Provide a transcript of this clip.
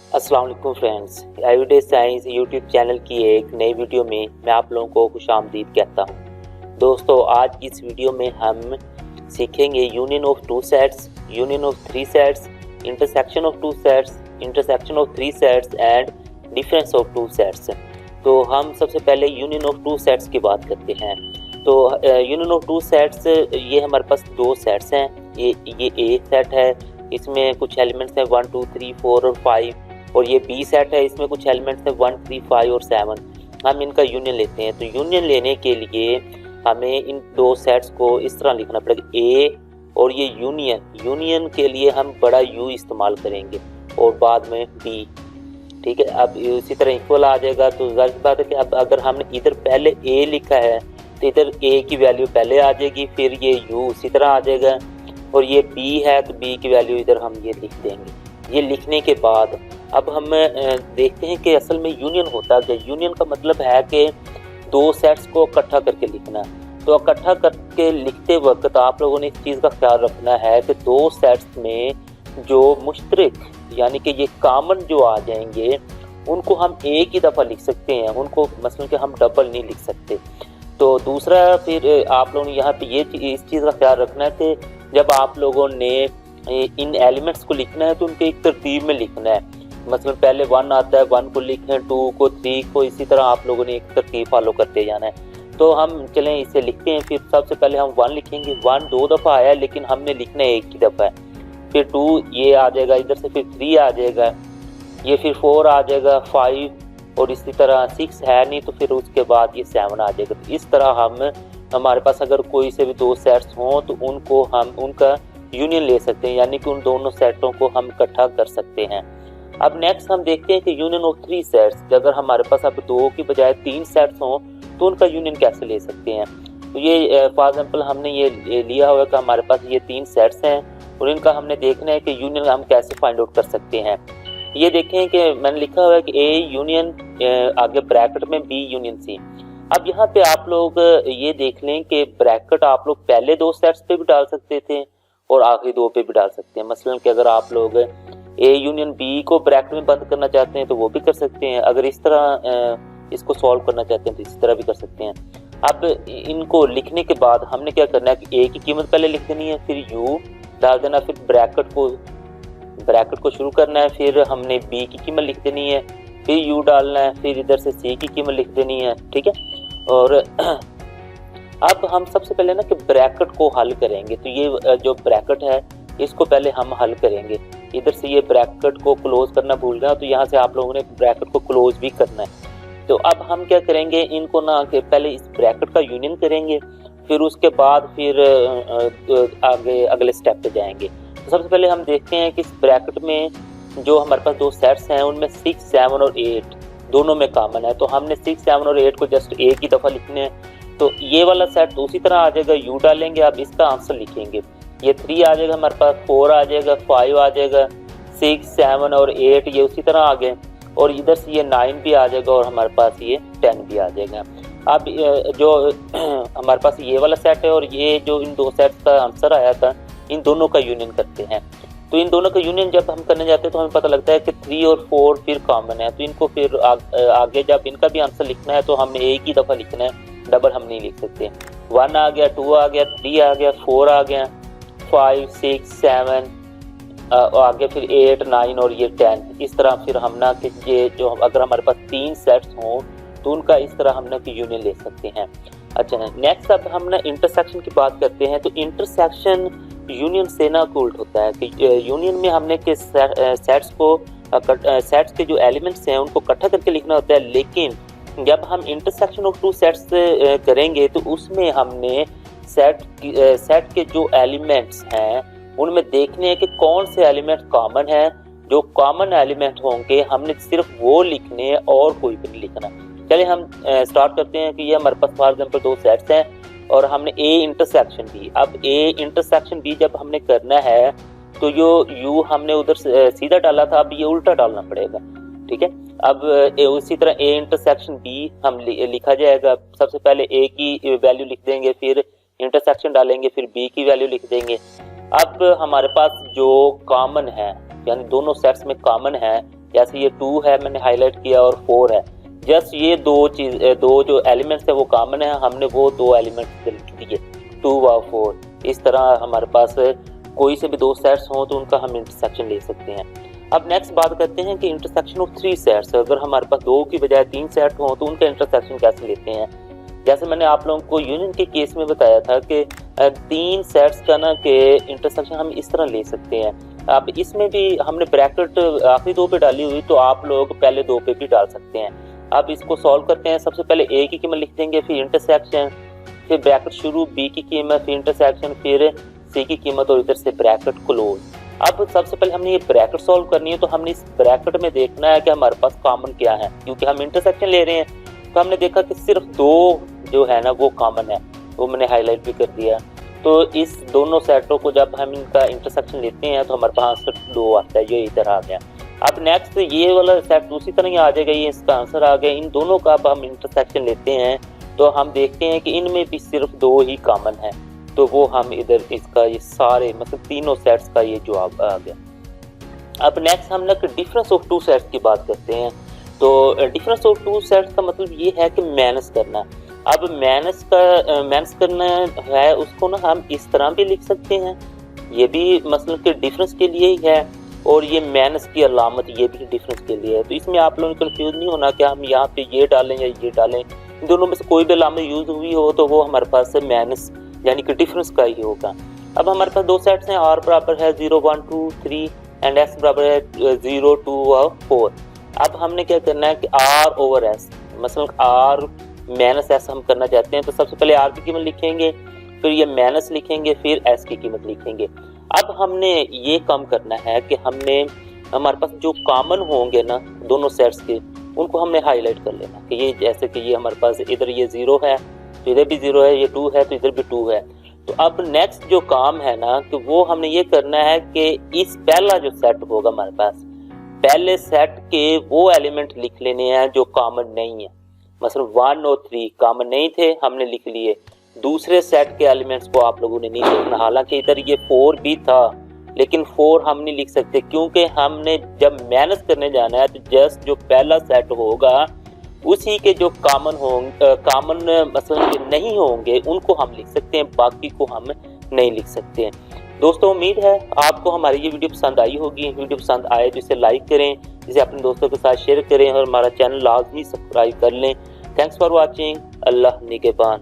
अस्सलाम वालेकुम friends, everyday science YouTube channel की एक नई वीडियो में मैं आप लोगों को खुशामदीद कहता हूं। दोस्तों, आज इस वीडियो में हम सीखेंगे union of two sets, union of three sets, intersection of two sets, intersection of three sets and difference of two sets. तो हम सबसे पहले यूनियन ऑफ टू सेट्स की बात करते हैं। तो यूनियन ऑफ टू सेट्स, ये हमारे पास दो सेट्स हैं। ये ए सेट है, इसमें कुछ एलिमेंट्स हैं 1 2 3 4 और 5, और ये बी सेट है, इसमें कुछ एलिमेंट्स हैं 1 3 5 और 7। हम इनका यूनियन लेते हैं। तो यूनियन लेने के लिए हमें इन दो सेट्स को इस तरह लिखना पड़ेगा, ए और ये यूनियन के लिए हम बड़ा यू इस्तेमाल करेंगे और बाद में बी। ठीक है, अब इसी तरह इक्वल आ जाएगा। तो जाहिर सी बात है कि अब अगर हमने इधर पहले ए लिखा है तो इधर ए की वैल्यू पहले आ जाएगी, फिर ये यू उसी तरह आ जाएगा, और ये बी है तो बी की वैल्यू इधर हम ये लिख देंगे। ये लिखने के बाद अब हम देखते हैं कि असल में यूनियन होता क्या। यूनियन का मतलब है कि दो सेट्स को इकट्ठा करके लिखना। तो इकट्ठा करके लिखते वक्त आप लोगों ने इस चीज़ का ख्याल रखना है कि दो सेट्स में जो मुश्तरक यानी कि ये कॉमन जो आ जाएंगे उनको हम एक ही दफ़ा लिख सकते हैं, उनको मसलन कि हम डबल नहीं लिख सकते। तो दूसरा फिर आप लोगों ने यहाँ पे इस चीज़ का ख्याल रखना है कि जब आप लोगों ने इन एलिमेंट्स को लिखना है तो उनके एक तरतीब में लिखना है। मतलब पहले 1 आता है, 1 को लिखें, 2 को, 3 को, इसी तरह आप लोगों ने एक तरतीब फॉलो करते जाना है। तो हम चलें इसे लिखते हैं। फिर सबसे पहले हम 1 लिखेंगे। 1 दो दफ़ा आया है लेकिन हमने लिखना है एक ही दफ़ा है। फिर 2 ये आ जाएगा इधर से, फिर 3 आ जाएगा, ये फिर 4 आ जाएगा, 5 और इसी तरह 6 है नहीं तो फिर उसके बाद ये 7 आ जाएगा। तो इस तरह हमारे पास अगर कोई से भी दो सेट्स हों तो उनको हम उनका यूनियन ले सकते हैं, यानी कि उन दोनों सेटों को हम इकट्ठा कर सकते हैं। अब नेक्स्ट हम देखते हैं कि यूनियन ऑफ थ्री सेट्स, अगर हमारे पास अब 2 की बजाय 3 सेट्स हों तो उनका यूनियन कैसे ले सकते हैं। तो ये फॉर एग्जांपल हमने ये लिया हुआ कि हमारे पास ये 3 सेट्स हैं और इनका हमने देखना है कि यूनियन हम कैसे फाइंड आउट कर सकते हैं। ये देखें कि मैंने लिखा हुआ है कि ए यूनियन आगे ब्रैकेट में बी यूनियन सी। अब यहाँ पे आप लोग ये देख लें कि ब्रैकेट आप लोग पहले 2 सेट्स पे भी डाल सकते थे और आखिरी 2 पे भी डाल सकते हैं। मसलन कि अगर आप लोग ए यूनियन बी को ब्रैकेट में बंद करना चाहते हैं तो वो भी कर सकते हैं। अगर इस तरह इसको सॉल्व करना चाहते हैं तो इस तरह भी कर सकते हैं। अब इनको लिखने के बाद हमने क्या करना है कि ए की कीमत पहले लिख देनी है, फिर यू डाल देना, फिर ब्रैकेट को शुरू करना है, फिर हमने बी की कीमत लिख देनी है, फिर यू डालना है, फिर इधर से सी की कीमत लिख देनी है। ठीक है, और अब हम सबसे पहले ना कि ब्रैकेट को हल करेंगे। तो ये जो ब्रैकेट है इसको पहले हम हल करेंगे। इधर से ये ब्रैकेट को क्लोज करना भूल गया तो यहाँ से आप लोगों ने ब्रैकेट को क्लोज भी करना है। तो अब हम क्या करेंगे, इनको ना कि पहले इस ब्रैकेट का यूनियन करेंगे, फिर उसके बाद फिर आगे अगले स्टेप पे जाएंगे। तो सबसे पहले हम देखते हैं कि इस ब्रैकेट में जो हमारे पास 2 सेट्स हैं उनमें 6 7 और 8 दोनों में कॉमन है। तो हमने 6 7 और 8 को जस्ट एक ही दफ़ा लिखने हैं। तो ये वाला सेट उसी तरह आ जाएगा, यू डालेंगे, अब इसका आंसर लिखेंगे। ये 3 आ जाएगा हमारे पास, 4 आ जाएगा, 5 आ जाएगा, 6 7 और 8 ये उसी तरह आ गए, और इधर से ये 9 भी आ जाएगा और हमारे पास ये 10 भी आ जाएगा। अब जो हमारे पास ये वाला सेट है और ये जो इन 2 सेट्स का आंसर आया था, इन दोनों का यूनियन करते हैं। तो इन दोनों का यूनियन जब हम करने जाते हैं तो हमें पता लगता है कि 3 और 4 फिर कॉमन है। तो इनको फिर आगे जब इनका भी आंसर लिखना है तो हमें एक ही दफ़ा लिखना है, डबल हम नहीं लिख सकते। 1 आ गया, 2 आ गया, 3 आ गया, 4 आ गया, 5 6 7 आगे फिर 8 9 और ये 10। इस तरह फिर हम ना कि ये जो अगर हमारे पास 3 सेट्स हों तो उनका इस तरह हम ना कि यूनियन ले सकते हैं। अच्छा, नेक्स्ट अब हम ना इंटरसेक्शन की बात करते हैं। तो इंटरसेक्शन यूनियन से ना उल्ट होता है कि यूनियन में हमने कि सेट्स के जो एलिमेंट्स हैं उनको इकट्ठा करके लिखना होता है, लेकिन जब हम इंटरसेक्शन ऑफ टू सेट्स करेंगे तो उसमें हमने सेट के जो एलिमेंट्स हैं उनमें देखने हैं कि कौन से एलिमेंट कॉमन हैं। जो कॉमन एलिमेंट होंगे हमने सिर्फ वो लिखने और कोई भी नहीं लिखना। चलिए हम स्टार्ट करते हैं कि ये हमारे पास फॉर एग्जांपल 2 सेट्स हैं और हमने ए इंटरसेक्शन बी। अब ए इंटरसेक्शन बी जब हमने करना है तो जो यू हमने उधर सीधा डाला था, अब ये उल्टा डालना पड़ेगा। ठीक है, अब उसी तरह ए इंटरसेक्शन बी हम लिखा जाएगा। सबसे पहले ए की वैल्यू लिख देंगे, फिर इंटरसेक्शन डालेंगे, फिर बी की वैल्यू लिख देंगे। अब हमारे पास जो कॉमन है यानी दोनों सेट्स में कॉमन है जैसे ये 2 है मैंने हाईलाइट किया और 4 है, जस्ट ये दो जो एलिमेंट्स है वो कॉमन है, हमने वो दो एलिमेंट्स लिख दिए 2 और 4। इस तरह हमारे पास कोई से भी दो सेट्स हों तो उनका हम इंटरसेक्शन ले सकते हैं। अब नेक्स्ट बात करते हैं कि इंटरसेक्शन ऑफ 3 सेट्स, अगर हमारे पास 2 की बजाय 3 सेट हों तो उनका इंटरसेक्शन कैसे लेते हैं। जैसे मैंने आप लोगों को यूनियन के केस में बताया था कि 3 सेट्स का ना कि इंटरसेक्शन हम इस तरह ले सकते हैं। अब इसमें भी हमने ब्रैकेट आखिरी 2 पे डाली हुई, तो आप लोग पहले 2 पे भी डाल सकते हैं। अब इसको सॉल्व करते हैं। सबसे पहले ए की कीमत लिख देंगे, फिर इंटरसेक्शन, फिर ब्रैकेट शुरू, बी की कीमत, फिर इंटरसेक्शन, फिर सी की कीमत और इधर से ब्रैकेट क्लोज। अब सबसे पहले हमने ये ब्रैकेट सॉल्व करनी है, तो हमने इस ब्रैकेट में देखना है कि हमारे पास कॉमन क्या है, क्योंकि हम इंटरसेक्शन ले रहे हैं। तो हमने देखा कि सिर्फ 2 जो है ना वो कॉमन है, वो मैंने हाईलाइट भी कर दिया। तो इस दोनों सेटों को जब हम इनका इंटरसेक्शन लेते हैं तो हमारे पास आंसर 2 आता है, ये इधर आ गया। अब नेक्स्ट ये वाला सेट दूसरी तरह ही आ जाएगा, ये इसका आंसर आ गया। इन दोनों का अब हम इंटरसेक्शन लेते हैं तो हम देखते हैं कि इनमें भी सिर्फ 2 ही कॉमन है, तो वो हम इधर इसका ये सारे मतलब तीनों सेट्स का ये जवाब आ गया। अब नेक्स्ट हम लोग डिफरेंस ऑफ 2 सेट्स की बात करते हैं। तो डिफरेंस ऑफ 2 सेट्स का मतलब ये है कि माइनस करना। अब माइनस करना है उसको ना हम इस तरह भी लिख सकते हैं, ये भी मतलब कि डिफरेंस के लिए ही है, और ये माइनस की अलामत ये भी डिफरेंस के लिए है। तो इसमें आप लोगों को कंफ्यूज नहीं होना कि हम यहाँ पे ये डालें या ये डालें, इन दोनों में से कोई भी अलामत यूज हुई हो तो वो हमारे पास माइनस यानी कि डिफरेंस का ही होगा। अब हमारे पास 2 सेट्स हैं, r बराबर है 0 1 2 3 एंड s बराबर है 0 2 और 4। अब हमने क्या करना है कि r ओवर s मतलब r माइनस s हम करना चाहते हैं, तो सबसे पहले r की कीमत लिखेंगे, फिर ये माइनस लिखेंगे, फिर s की कीमत लिखेंगे। अब हमने ये काम करना है कि हमने हमारे पास जो कॉमन होंगे ना दोनों सेट्स के, उनको हमने हाईलाइट कर लेना कि ये जैसे कि ये हमारे पास इधर ये 0 है तो इधर भी 0 है, ये 2 है तो इधर भी 2 है। तो अब नेक्स्ट जो काम है ना कि वो हमने ये करना है कि इस पहला जो सेट होगा हमारे पास, पहले सेट के वो एलिमेंट लिख लेने हैं जो कॉमन नहीं है। मतलब 1 और 3 कॉमन नहीं थे, हमने लिख लिए। दूसरे सेट के एलिमेंट्स को आप लोगों ने नहीं देखना, हालांकि इधर ये 4 भी था लेकिन 4 हम नहीं लिख सकते, क्योंकि हमने जब माइनस करने जाना है तो जस्ट जो पहला सेट होगा उसी के जो कॉमन मतलब नहीं होंगे उनको हम लिख सकते हैं, बाकी को हम नहीं लिख सकते हैं। दोस्तों उम्मीद है आपको हमारी ये वीडियो पसंद आई होगी। वीडियो पसंद आए तो इसे लाइक करें, इसे अपने दोस्तों के साथ शेयर करें और हमारा चैनल लाजमी सब्सक्राइब कर लें। Thanks for watching. अल्लाह निगहबान।